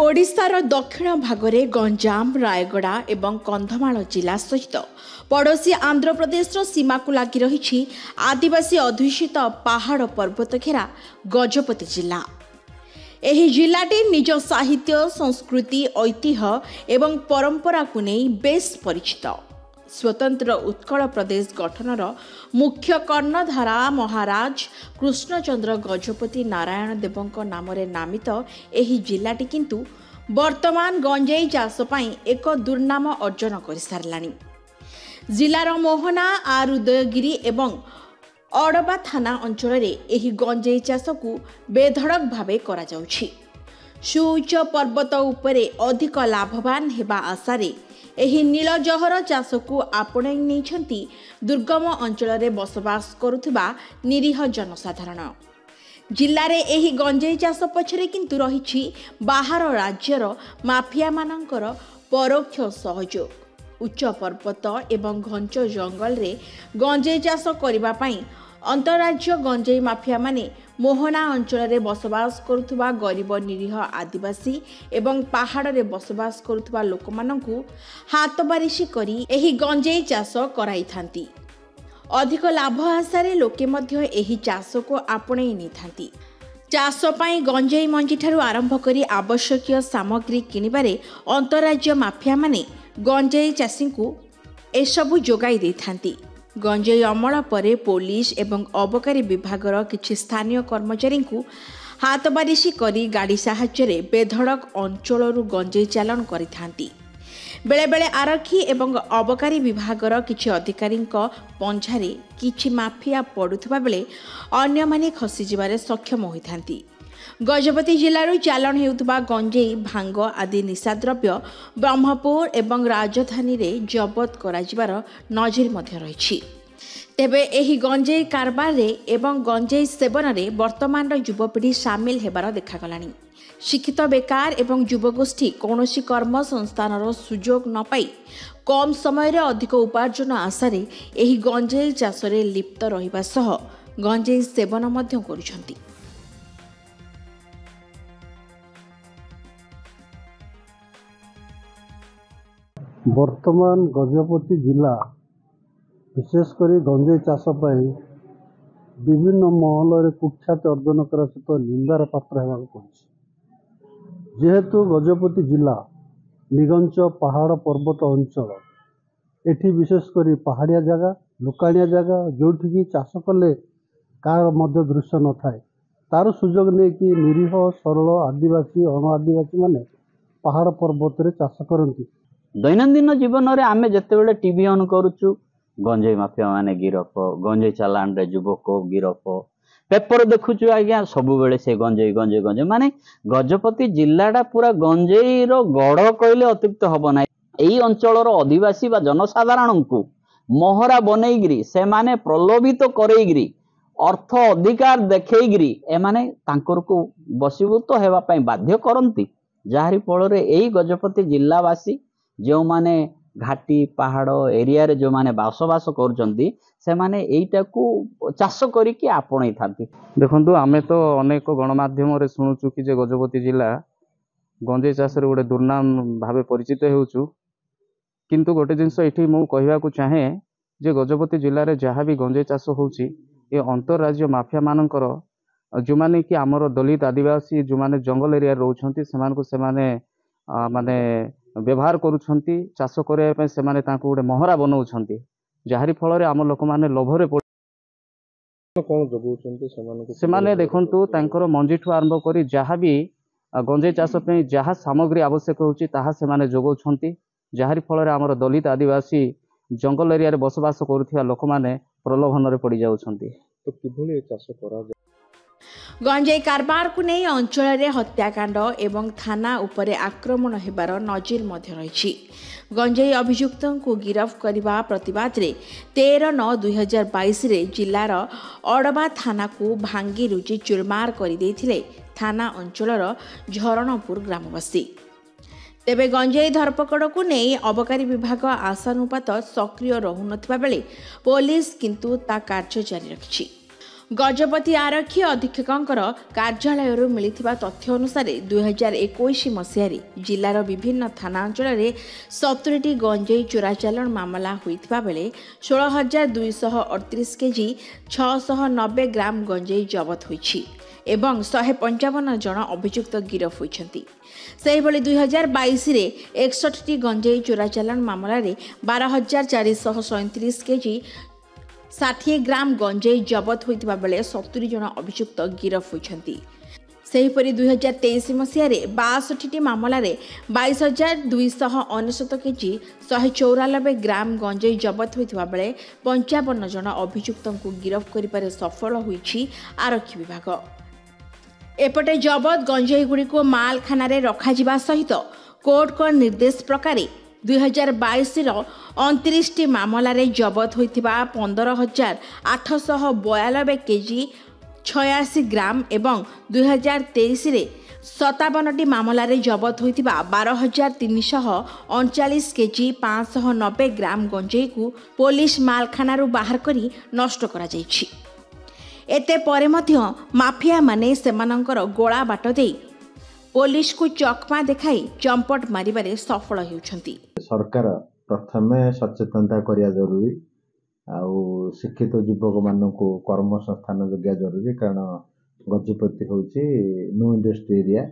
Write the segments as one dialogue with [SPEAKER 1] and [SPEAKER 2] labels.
[SPEAKER 1] ओडिशार दक्षिण भागरे गंजाम रायगड़ा एवं कंधमाल जिला सहित पड़ोशी आंध्र प्रदेश सीमा को लगी रही आदिवासी अध्युषित पहाड़ पर्वत घेरा गजपति जिला। एही जिलाटी निज साहित्य संस्कृति ऐतिह्य एवं परंपरा को नहीं बेस परिचित। स्वतंत्र उत्कल प्रदेश गठनर मुख्य कर्णधारा महाराज कृष्णचंद्र गजपति नारायण देवଙ୍କ नामरे नामित एही जिलाटी किंतु वर्तमान गंजेई चाष पई एक दुर्नाम अर्जन कर सारलानी। जिलार मोहना आर उदयगिरी एवं अड़बा थाना अंचल रे एही गंजेई चाष को बेधड़क भावे करा जाउछि। सुउच्च पर्वत उपरे अधिक लाभवान हेबा आशारे एही नीलजहर चाष को आपणाई नेइछंती दुर्गम अंचल रे बसवास करुथिबा निरीह जनसाधारण। जिल्लारे एही गंजेई चाष पछरे किंतु रहिछि बाहर राज्यर माफिया मानकर परोक्ष सहयोग। उच्च पर्वत एवं घंच जंगल रे गंजेई चाष करिबा पई अंतरराज्य गंजेई माफिया माने मोहना अंचल रे बसवास करुथुबा गरीब निरीह आदिवासी एवं पहाड़ रे बसवास करुथुबा लोकमानंकु हातबारिशी करी एही गंजेई चाष कराई थांती। अधिक लाभ आशारे लोके मध्य एही चाष को आपणाई नि थांती। चाष पई गंजेई मंजी ठारू आरंभ करी आवश्यक सामग्री किनिबारे अंतरराज्य माफिया माने गंजेई चाषी को एसबु जोगाई दे थांती। गंजेई अमल परे पुलिस एवं अबकारी विभागर किछि स्थानीय कर्मचारी को हातबारिशी करी गाड़ी साहाय्य बेधड़क अंचलरू गंजेई चालान करिथांती। बेले बेले आरक्षी एवं अबकारी विभागर किछि अधिकारी पंझारे किछि माफिया पड़ुथबा बेले अन्य माने खसी जिबारे सक्षम होइथांती। गजपति जिल्लारू चालान हेउथबा गंजेई भांग आदि निशाद्रव्य ब्रह्मपुर एवं राजधानी रे जबत कराजिबार नजर मध्य रहिछि। तेबे एही गंजेई कारबार रे एवं गंजेई सेवन रे वर्तमान युवपीढ़ी सामिल हेबार देखागलानी। शिक्षित बेकार एवं युवगोष्ठी कौनसी कर्म संस्थानर सुजोग न पाई कम समय रे अधिक उपार्जन आशारे एही गंजेई चाष रे लिप्त रहिबा सह गंजेई सेवन मध्य करुछंती।
[SPEAKER 2] वर्तमान गजपति जिला विशेषकर गंजेई चाष विभिन्न महल कुख्याति अर्जन कर सहित निंदार पात्र होगा पड़ी। जेहेतु गजपति जिला निगंच पहाड़ पर्वत अंचल एठी विशेषकर पहाड़िया जगह लुकाणिया जगह जोठिकी चाष कले कार मध्य दृश्य न थाए तार सुजोग नहीं कि निरीह सरल आदिवासी अण आदिवासी माने पहाड़ पर्वत रे चाष करती।
[SPEAKER 3] दैनंदिन जीवन में आम जिते टीवी ऑन करुचु गंजेई माफिया माने गिरफ गंजेई चालान रे युवक गिरफ पेपर देखुचु आज्ञा सब बेले से गंजेई गंजेई गंजेई माने गजपति जिलाटा पूरा गंजेई रो गढ़ कहले अत्युक्त हब ना। एई अंचलर आदिवासी बा जनसाधारण को मोहरा बनईगिरी से माने प्रलोभित करईगिरी अर्थ अधिकार देखईगिरी एमाने तांकर को बसीभूत हेबा पई बाध्य करंती। जाहारी फल एई गजपति जिलावासी जो माने घाटी पहाड़ एरिया रे जो माने बसवास करुचंती से माने एइटा को चाष करिकि आपणई थांती।
[SPEAKER 4] देखंतु आमे तो अनेक गणमाध्यम रे सुनुचु कि जे गजपति जिला गंजेई चाष रे गोटे दुर्नाम भावे परिचित हेउचु। किंतु गोटे जिंस एठी मु कहबा को चाहे जे गजपति जिल्ला रे जहाँ भी गंजेई चाष होउची ए अंतरराज्य माफिया मानकर जो माने कि हमर दलित आदिवासी जो माने जंगल एरिया रहउछंती सेमान को सेमाने माने व्यवहार करुछंती चाष करबा पय सेमाने तांको गोटे मोहरा बनाउछंती। जाहारी फल रे आम लोक माने लोभरे
[SPEAKER 2] कोन जगउछंती
[SPEAKER 4] सेमाने देखंतु तांकर मंजीठु आरंभ करी जहाँ भी गंजेई चाष पय जहाँ सामग्री आवश्यक होउची ताहा सेमाने जगउछंती। जाहारी फल रे आमर दलित आदिवासी जंगल एरिया रे बसवास करुथिया लोक माने प्रलोभन रे पड़ी जाउछंती।
[SPEAKER 2] तो किभली चाष करा जाय
[SPEAKER 1] गंजेई कारबार को नहीं अंचल रे हत्याकांड एवं थाना उपरे आक्रमण हेबार नजिर मध्य रही। गंजेई अभियुक्त को गिरफ करने प्रतिवाद रे 13/9/2022 रे जिलार अड़बा थाना को भांगी रुची चुरमार कर देथिले थाना अंचलर झरणपुर ग्रामवासी। तेबे गंजेई धरपकड़ को नहीं अबकारी विभाग आशानुपात सक्रिय रहुनथिबा बेले पुलिस किंतु ता कार्य जारी रखिछि। ଗଜପତି ଆରକ୍ଷୀ ଅଧୀକ୍ଷକଙ୍କର କାର୍ଯ୍ୟାଳୟରୁ ମିଳିଥିବା ତଥ୍ୟ ଅନୁସାରେ 2021 ମସିହାରେ ଜିଲ୍ଲାର ବିଭିନ୍ନ ଥାନା ଅଞ୍ଚଳରେ 70ଟି ଗଞ୍ଜେଇ ଚୋରାଚାଲାଣ ମାମଲା ହୋଇଥିବା ବେଳେ 16,238 କେଜି 690 ଗ୍ରାମ ଗଞ୍ଜେଇ ଜବତ ହୋଇଛି ଏବଂ 155 ଜଣ ଅଭିଯୁକ୍ତ ଗିରଫ ହୋଇଛନ୍ତି। ସେହିଭଳି 2022ରେ 61ଟି ଗଞ୍ଜେଇ ଚୋରାଚାଲାଣ ମାମଲାରେ 12,437 କେଜି 60 ଗ୍ରାମ ଗଞ୍ଜେଇ ଜବତ ହୋଇଥିବା ବେଳେ 70 ଜଣ ଅଭିଯୁକ୍ତ ଗିରଫ ହୋଇଛନ୍ତି। ସେହିପରି 2023 ମସିହାରେ 62ଟି ମାମଲାରେ 22,299 କେଜି 194 ଗ୍ରାମ ଗଞ୍ଜେଇ ଜବତ ହୋଇଥିବା ବେଳେ 55 ଜଣ ଅଭିଯୁକ୍ତଙ୍କୁ ଗିରଫ କରିବାରେ ସଫଳ ହୋଇଛି ଆରକ୍ଷୀ ବିଭାଗ। ଏପଟେ ଜବତ ଗଞ୍ଜେଇଗୁଡ଼ିକୁ ମାଲଖାନାରେ ରଖାଯିବା ସହିତ କୋର୍ଟଙ୍କ ନିର୍ଦ୍ଦେଶ ପ୍ରକାରେ 2022ର 29ଟି ମାମଲାରେ ଜବତ ହୋଇଥିବା 15,892 କେଜି 86 ଗ୍ରାମ ଏବଂ 2023ରେ 57ଟି ମାମଲାରେ ଜବତ ହୋଇଥିବା 12,339 କେଜି 590 ଗ୍ରାମ ଗଞ୍ଜେଇକୁ ପୋଲିସ ମାଲଖାନାରୁ ବାହାର କରି ନଷ୍ଟ କରାଯାଇଛି। ଏତେ ପରେ ମଧ୍ୟ ମାଫିଆମାନେ ସେମାନଙ୍କର ଗୋଳା ବାଟ ଦେଇ ପୋଲିସକୁ ଚକମା ଦେଖାଇ ଚମ୍ପଟ ମାରିବାରେ ସଫଳ ହେଉଛନ୍ତି।
[SPEAKER 5] ସରକାର ପ୍ରଥମେ ସଚେତନତା କରିବା ଜରୁରୀ ଆଉ ଶିକ୍ଷିତ ଯୁବକମାନଙ୍କୁ କର୍ମସଂସ୍ଥାନ ଯୋଗାଇବା ଜରୁରୀ, କାରଣ ଗଜପତି ହେଉଛି ନ୍ୟୁ ଇଣ୍ଡଷ୍ଟ୍ରି ଏରିଆ।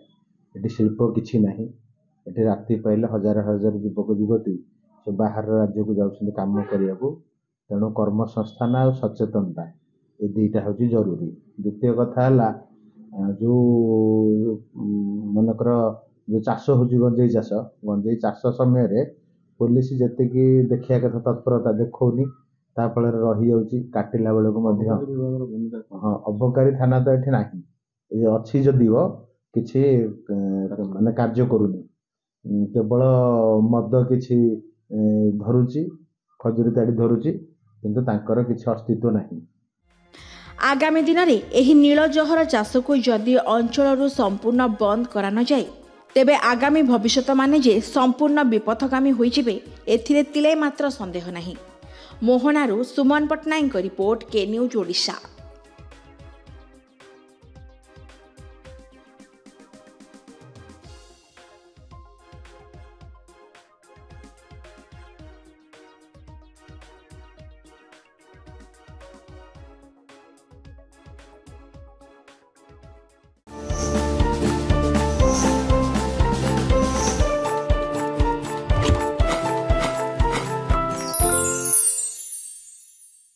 [SPEAKER 5] ଏଠି ଶିଳ୍ପ କିଛି ନାହିଁ। ଏଠି ରାତି ପାଇଲେ ହଜାର ହଜାର ଯୁବକ ଯୁବତୀ ସେ ବାହାର ରାଜ୍ୟକୁ ଯାଉଛନ୍ତି କାମ କରିବାକୁ। ତେଣୁ କର୍ମସଂସ୍ଥାନ ଆଉ ସଚେତନତା ଏ ଦୁଇଟା ହେଉଛି ଜରୁରୀ। ଦ୍ୱିତୀୟ କଥା ହେଲା ଯେଉଁ ମନେକର ଯେଉଁ ଚାଷ ହେଉଛି ଗଞ୍ଜେଇ ଚାଷ ସମୟରେ ପୋଲିସ ଯେତିକି ଦେଖିବା କଥା ତତ୍ପରତା ଦେଖାଉନି, ତା ଫଳରେ ରହିଯାଉଛି କାଟିଲା ବେଳକୁ ମଧ୍ୟ। ହଁ, ଅବକାରୀ ଥାନା ତ ଏଠି ନାହିଁ, ଅଛି ଯଦିଓ କିଛି ମାନେ କାର୍ଯ୍ୟ କରୁନି, କେବଳ ମଦ କିଛି ଧରୁଛି, ଖଜୁରୀ ତାଡ଼ି ଧରୁଛି, କିନ୍ତୁ ତାଙ୍କର କିଛି ଅସ୍ତିତ୍ୱ ନାହିଁ।
[SPEAKER 1] ଆଗାମୀ ଦିନରେ ଏହି ନୀଳ ଜହର ଚାଷକୁ ଯଦି ଅଞ୍ଚଳରୁ ସମ୍ପୂର୍ଣ୍ଣ ବନ୍ଦ କରାନଯାଏ ତେବେ ଆଗାମୀ ଭବିଷ୍ୟତ ମାନେ ଯେ ସମ୍ପୂର୍ଣ୍ଣ ବିପଥଗାମୀ ହୋଇଯିବେ ଏଥିରେ ତିଳେ ମାତ୍ର ସନ୍ଦେହ ନାହିଁ। ମୋହନାରୁ ସୁମନ ପଟ୍ଟନାୟକଙ୍କ ରିପୋର୍ଟ, କେ ନ୍ୟୁଜ୍ ଓଡ଼ିଶା।